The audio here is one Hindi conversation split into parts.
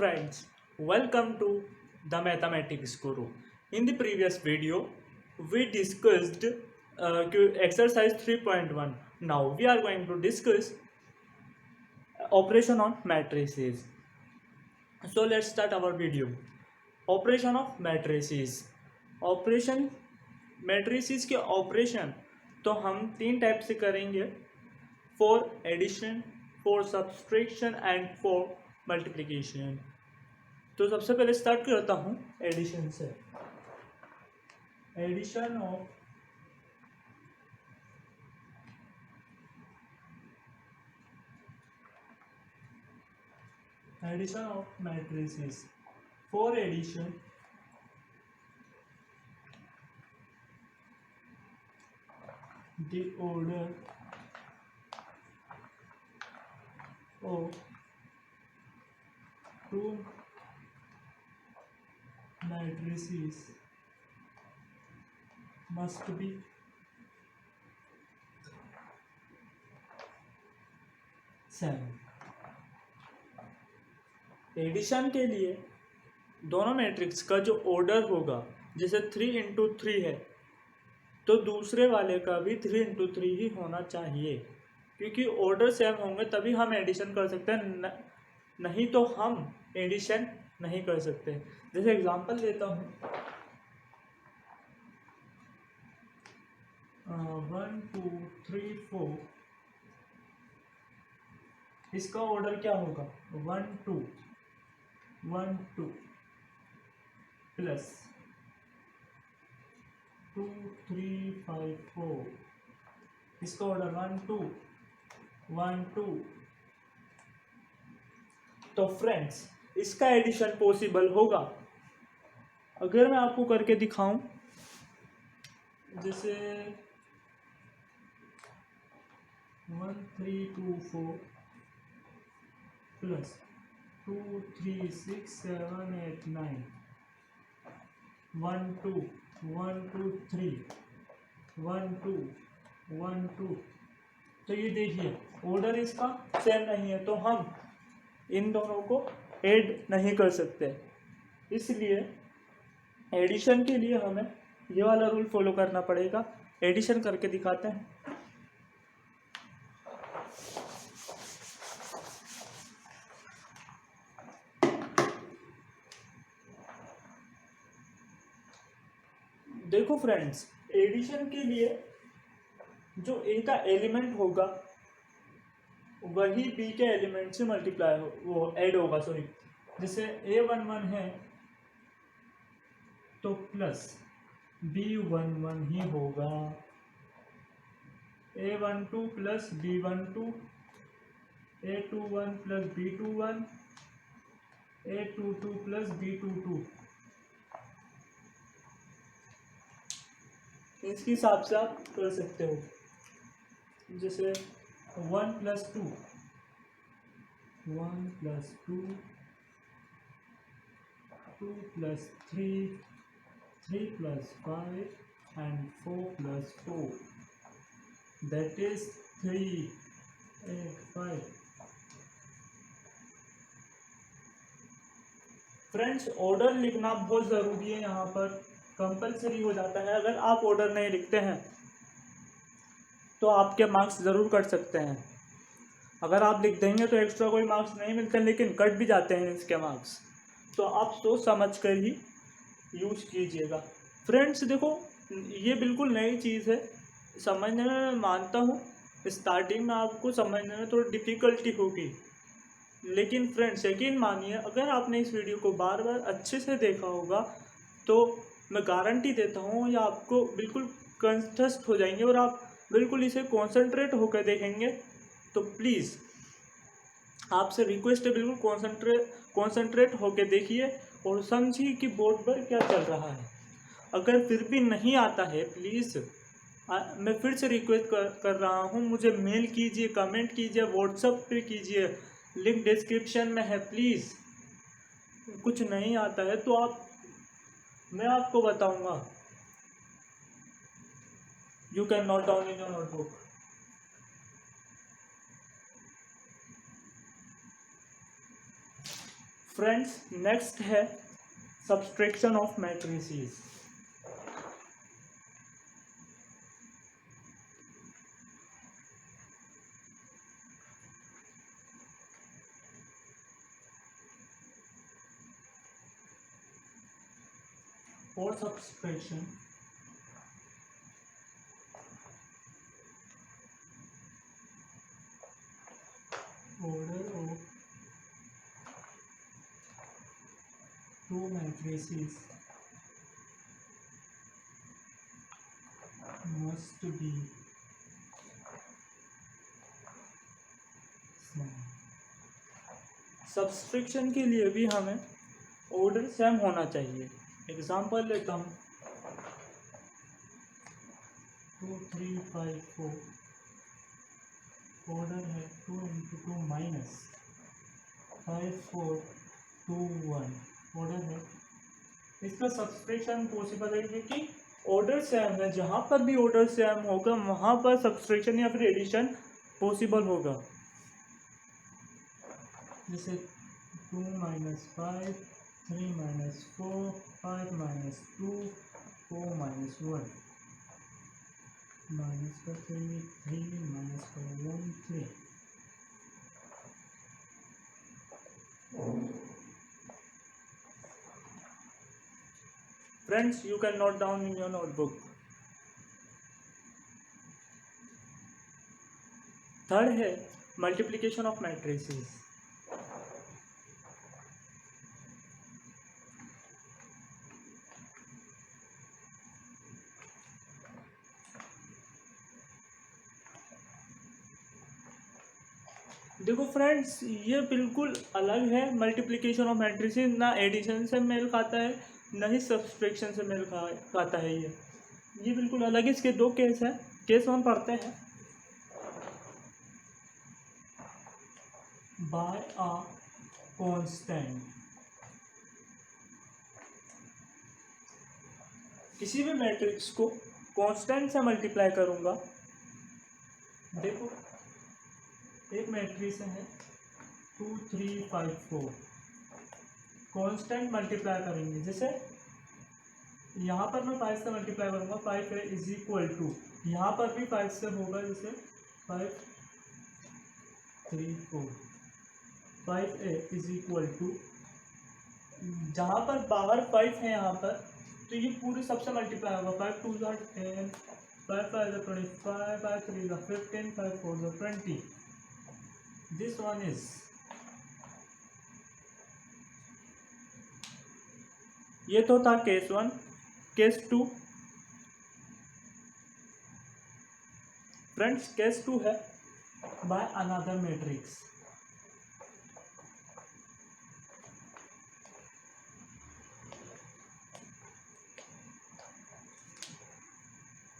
friends, welcome to the Mathematics Guru. In the previous video, we discussed exercise 3.1. Now we are going to discuss operation on matrices. So let's start our video. Operation of matrices. Operation matrices के ऑपरेशन तो हम तीन टाइप से करेंगे, for addition, for subtraction and for multiplication. तो सबसे पहले स्टार्ट करता हूँ एडिशन से। Addition of matrices. For addition the order of two matrices must be same। Addition के लिए दोनों मैट्रिक्स का जो ऑर्डर होगा, जैसे 3 × 3 है तो दूसरे वाले का भी 3 × 3 ही होना चाहिए, क्योंकि ऑर्डर सेम होंगे तभी हम एडिशन कर सकते हैं, नहीं तो हम एडिशन नहीं कर सकते। जैसे एग्जांपल देता हूँ, 1 2 3 4, इसका ऑर्डर क्या होगा? 1 2 1 2 प्लस 2 3 5 4, इसका ऑर्डर 1 2 1 2। तो फ्रेंड्स, इसका एडिशन पॉसिबल होगा। अगर मैं आपको करके दिखाऊं, जैसे 1 3 2 4 प्लस 2 3 6 7 8 9, 1 2 1 2 3 1 2 1 2। तो ये देखिए ऑर्डर इसका सेम नहीं है, तो हम इन दोनों को ऐड नहीं कर सकते। इसलिए एडिशन के लिए हमें ये वाला रूल फॉलो करना पड़ेगा। एडिशन करके दिखाते हैं। देखो फ्रेंड्स, एडिशन के लिए जो ए का एलिमेंट होगा वही बी के एलिमेंट से मल्टीप्लाई हो, वो ऐड होगा, सॉरी। जैसे A11 है तो प्लस B11 ही होगा, A12 plus B12, A21 plus B21, A22 plus B22। इसके हिसाब से आप कर सकते हो। जैसे 1 + 2 1 + 2 2 + 3 3 + 5 and 4 + 4, that is 3 8 5। Friends, order लिखना बहुत ज़रूरी है, यहाँ पर कंपलसरी हो जाता है। अगर आप ऑर्डर नहीं लिखते हैं तो आपके मार्क्स ज़रूर कट सकते हैं। अगर आप लिख देंगे तो एक्स्ट्रा कोई मार्क्स नहीं मिलते, लेकिन कट भी जाते हैं इसके मार्क्स। तो आप सोच समझ कर ही यूज कीजिएगा। फ्रेंड्स देखो, ये बिल्कुल नई चीज़ है, समझने में मैं मानता हूँ स्टार्टिंग में आपको समझने में थोड़ी डिफ़िकल्टी होगी, लेकिन फ्रेंड्स यकीन मानिए, अगर आपने इस वीडियो को बार बार अच्छे से देखा होगा तो मैं गारंटी देता हूँ ये आपको बिल्कुल कंठस्थ हो जाएंगे और आप बिल्कुल इसे कॉन्सेंट्रेट होकर देखेंगे। तो प्लीज़ आपसे रिक्वेस्ट है, बिल्कुल कॉन्सेंट्रेट होकर देखिए और समझिए कि बोर्ड पर क्या चल रहा है। अगर फिर भी नहीं आता है, प्लीज़ मैं फिर से रिक्वेस्ट कर रहा हूँ, मुझे मेल कीजिए, कमेंट कीजिए, व्हाट्सएप पे कीजिए, लिंक डिस्क्रिप्शन में है। प्लीज़ कुछ नहीं आता है तो मैं आपको बताऊंगा, you can note down in your notebook. Friends next है subtraction of matrices. For subtraction, order of two matrices must be small। Subtraction के लिए भी हमें ऑर्डर सेम होना चाहिए। एग्जांपल लेता हूँ 2 3 5 4, ऑर्डर है 2 × 2 माइनस 5 4 2 1, ऑर्डर है। इसका सब्सट्रैक्शन पॉसिबल है क्योंकि ऑर्डर सेम है। जहाँ पर भी ऑर्डर सेम होगा वहाँ पर सब्सट्रैक्शन या फिर एडिशन पॉसिबल होगा। जैसे 2 - 5 3 - 4 5 - 2 4 - 1 माइनस का 3 3 माइनस का 1 3। Friends you can note down in your notebook. Third है मल्टीप्लिकेशन ऑफ मैट्रिसेस। देखो फ्रेंड्स ये बिल्कुल अलग है। मल्टीप्लिकेशन ऑफ मैट्रिसेस ना एडिशन से मेल खाता है ना ही सब्सट्रैक्शन से मेल खाता है। ये बिल्कुल अलग है। इसके दो केस हैं। केस 1 पढ़ते हैं। बाय अ कांस्टेंट, किसी भी मैट्रिक्स को कांस्टेंट से मल्टीप्लाई करूंगा। देखो एक मैट्रिक्स है 2 3 5 4, कांस्टेंट मल्टीप्लाई करेंगे। जैसे यहाँ पर मैं 5 से मल्टीप्लाई करूँगा, 5a = यहाँ पर भी 5 से होगा। जैसे 5 3 4 5a = जहाँ पर बाहर 5 है यहाँ पर तो ये पूरे सबसे मल्टीप्लाई होगा। 5 2 10 5 5 25 5 3 15 5 4 20। दिस वन इज ये तो था केस 1। केस 2 फ्रेंड्स, केस 2 है बाय अनदर मैट्रिक्स।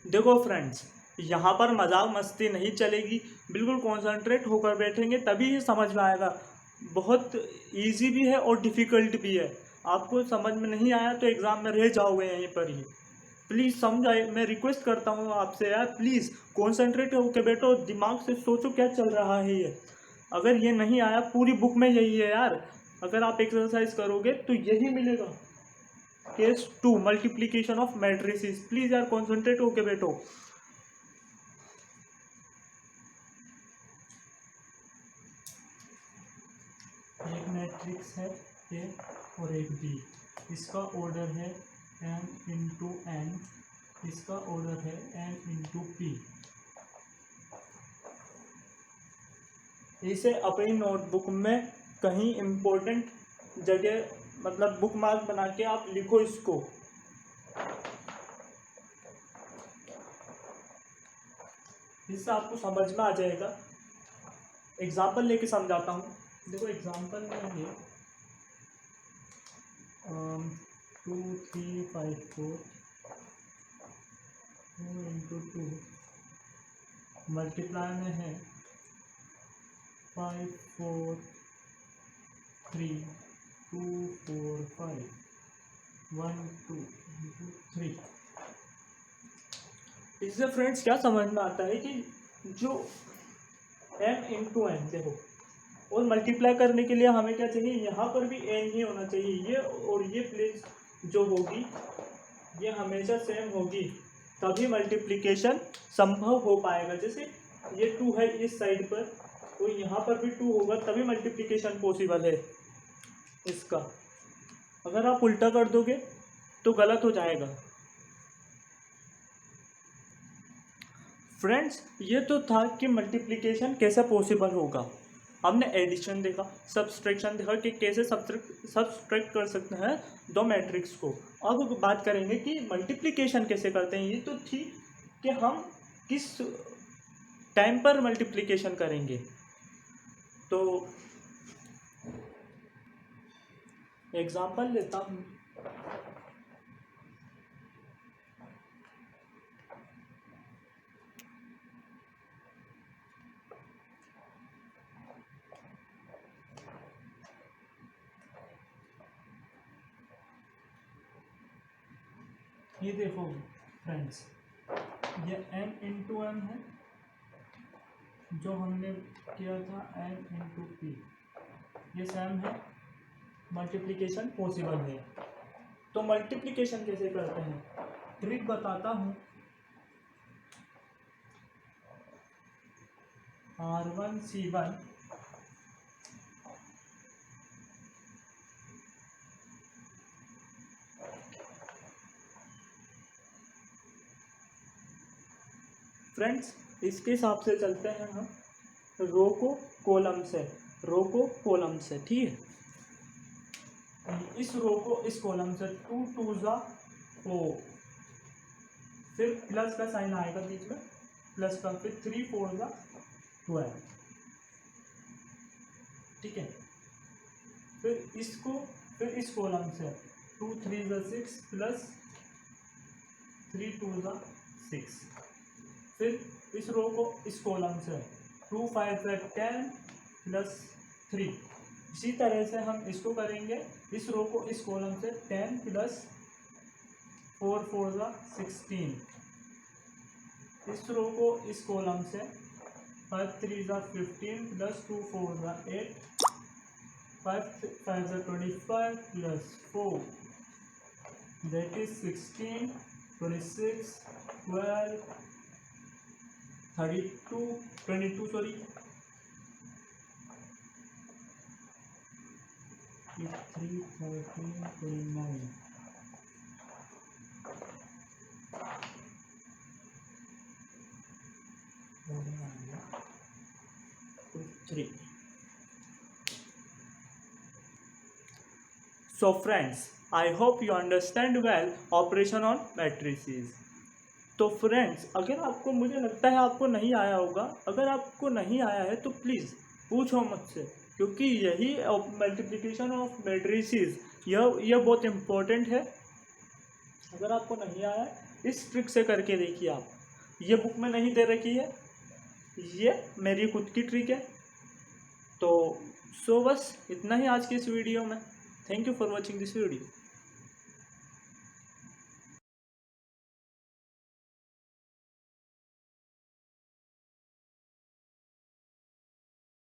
देखो फ्रेंड्स यहाँ पर मजाक मस्ती नहीं चलेगी। बिल्कुल कॉन्सेंट्रेट होकर बैठेंगे तभी ये समझ में आएगा। बहुत इजी भी है और डिफ़िकल्ट भी है। आपको समझ में नहीं आया तो एग्ज़ाम में रह जाओगे यहीं पर ही। प्लीज़ समझाए, मैं रिक्वेस्ट करता हूँ आपसे यार, प्लीज़ कॉन्सेंट्रेट होकर बैठो, दिमाग से सोचो क्या चल रहा है ये। अगर ये नहीं आया, पूरी बुक में यही है यार। अगर आप एक्सरसाइज करोगे तो यही मिलेगा। Case 2 multiplication of matrices. Please यार कॉन्सेंट्रेट होकर बैठो। एक मैट्रिक्स है ए और एक बी। इसका ऑर्डर है m × n, इसका ऑर्डर है m × p। इसे अपनी नोटबुक में कहीं इम्पोर्टेंट जगह मतलब बुक मार्क बना के आप लिखो इसको। इससे आपको समझ में आ जाएगा। एग्जाम्पल लेके समझाता हूँ। देखो एग्जाम्पल में है 2 3 5 4 2 × 2 मल्टीप्लाई में है 5 4 3 2 4 5 1 2 3। इससे फ्रेंड्स क्या समझ में आता है कि जो m × n, देखो और मल्टीप्लाई करने के लिए हमें क्या चाहिए, यहाँ पर भी n ही होना चाहिए, ये और ये प्लेस जो होगी ये हमेशा सेम होगी, तभी मल्टीप्लिकेशन संभव हो पाएगा। जैसे ये 2 है इस साइड पर, तो यहाँ पर भी 2 होगा, तभी मल्टीप्लिकेशन पॉसिबल है इसका। अगर आप उल्टा कर दोगे तो गलत हो जाएगा। फ्रेंड्स, ये तो था कि मल्टीप्लिकेशन कैसे पॉसिबल होगा। हमने एडिशन देखा, सब्सट्रैक्शन देखा कि कैसे सब्सट्रैक्ट कर सकते हैं दो मैट्रिक्स को। अब बात करेंगे कि मल्टीप्लिकेशन कैसे करते हैं। ये तो थी कि हम किस टाइम पर मल्टीप्लिकेशन करेंगे। तो एग्जांपल लेता हूँ। ये देखो फ्रेंड्स, ये m इंटू एम है जो हमने किया था m इंटू पी, ये सेम है, मल्टीप्लिकेशन पॉसिबल है। तो मल्टीप्लिकेशन कैसे करते हैं, ट्रिक बताता हूँ। R1C1 फ्रेंड्स, इसके हिसाब से चलते हैं हम, रो को कॉलम से, रो को कॉलम से, ठीक है। इस रो को इस कॉलम से 2 2 जा 4, फिर प्लस का साइन आएगा बीच में, प्लस का, फिर 3 4 जा 12, ठीक है। फिर इसको, फिर इस कॉलम से 2 3 जा 6 प्लस 3 2 जा 6, फिर इस रो को इस कॉलम से 2 5 जा 10 प्लस 3। इसी तरह से हम इसको करेंगे, इस रो को इस कॉलम से 10 प्लस 4 4 जा 16, इस रो को इस कॉलम से 5 3 जा 15 प्लस 2 4 जा 8, 5 5 जा 25 plus 4 that is 16 26 12 32 22 sorry 3 13 29 3। So friends, I hope you understand well operation on matrices. तो फ्रेंड्स, अगर आपको, मुझे लगता है आपको नहीं आया होगा, अगर आपको नहीं आया है तो प्लीज़ पूछो मुझसे, क्योंकि यही मल्टीप्लिकेशन ऑफ मैट्रिसेस यह बहुत इम्पोर्टेंट है। अगर आपको नहीं आया है, इस ट्रिक से करके देखिए आप, ये बुक में नहीं दे रखी है, ये मेरी खुद की ट्रिक है। तो बस इतना ही आज की इस वीडियो में। Thank you for watching this video.